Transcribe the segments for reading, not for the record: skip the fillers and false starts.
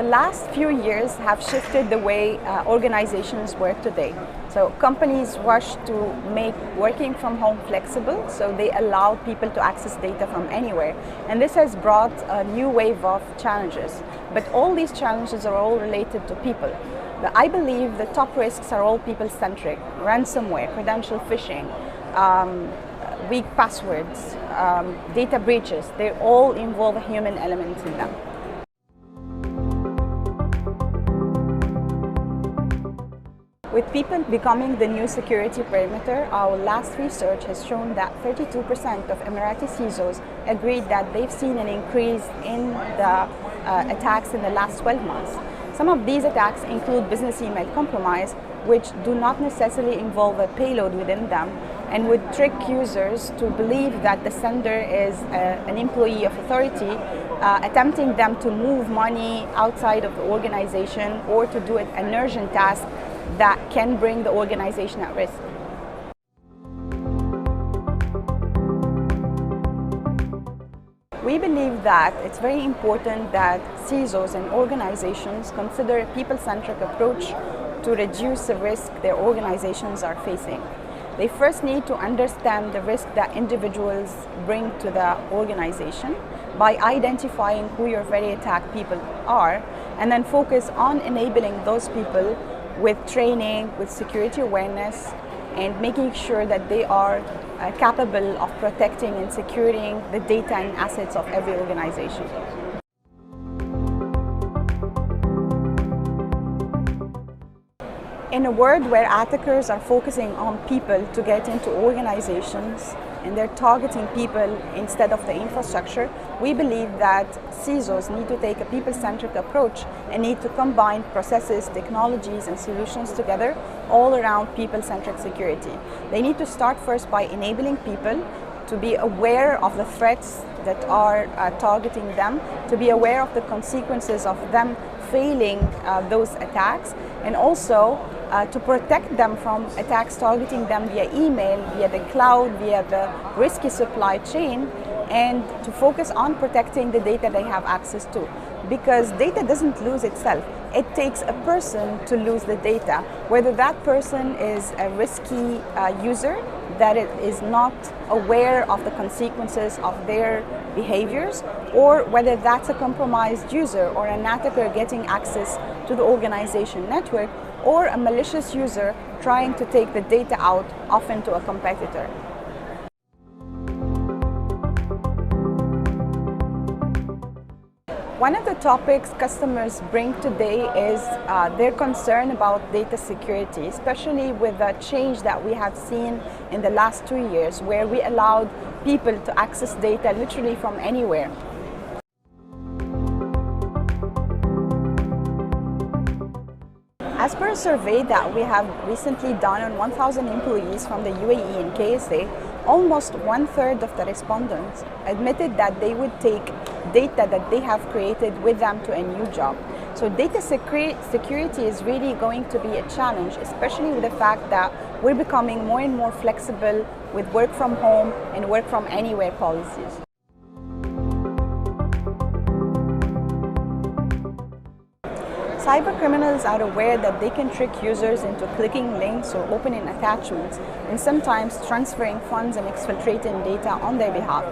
last few years have shifted the way organizations work today. So companies rush to make working from home flexible, so they allow people to access data from anywhere. And this has brought a new wave of challenges. But all these challenges are all related to people. But I believe the top risks are all people-centric: ransomware, credential phishing, weak passwords, data breaches. They all involve a human element in them. With people becoming the new security perimeter, our last research has shown that 32% of Emirati CISOs agreed that they've seen an increase in the attacks in the last 12 months. Some of these attacks include business email compromise, which do not necessarily involve a payload within them and would trick users to believe that the sender is an employee of authority, attempting them to move money outside of the organization or to do an urgent task that can bring the organization at risk. We believe that it's very important that CISOs and organizations consider a people-centric approach to reduce the risk their organizations are facing. They first need to understand the risk that individuals bring to the organization by identifying who your very attacked people are, and then focus on enabling those people with training, with security awareness, and making sure that they are capable of protecting and securing the data and assets of every organization. In a world where attackers are focusing on people to get into organizations and they're targeting people instead of the infrastructure, we believe that CISOs need to take a people-centric approach and need to combine processes, technologies, and solutions together all around people-centric security. They need to start first by enabling people to be aware of the threats that are targeting them, to be aware of the consequences of them failing those attacks, and also to protect them from attacks targeting them via email, via the cloud, via the risky supply chain, and to focus on protecting the data they have access to. Because data doesn't lose itself. It takes a person to lose the data, whether that person is a risky user that is not aware of the consequences of their behaviors, or whether that's a compromised user or an attacker getting access to the organization network, or a malicious user trying to take the data out, often to a competitor. One of the topics customers bring today is their concern about data security, especially with the change that we have seen in the last 2 years, where we allowed people to access data literally from anywhere. As per a survey that we have recently done on 1,000 employees from the UAE and KSA, almost 1/3 of the respondents admitted that they would take data that they have created with them to a new job. So data security is really going to be a challenge, especially with the fact that we're becoming more and more flexible with work from home and work from anywhere policies. Cybercriminals are aware that they can trick users into clicking links or opening attachments, and sometimes transferring funds and exfiltrating data on their behalf.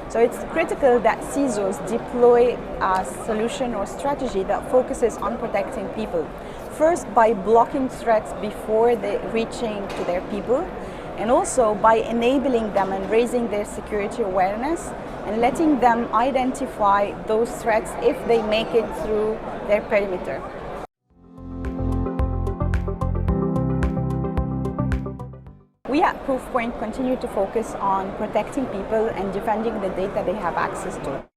So it's critical that CISOs deploy a solution or strategy that focuses on protecting people. First, by blocking threats before they're reaching to their people, and also by enabling them and raising their security awareness and letting them identify those threats if they make it through their perimeter. We at Proofpoint continue to focus on protecting people and defending the data they have access to.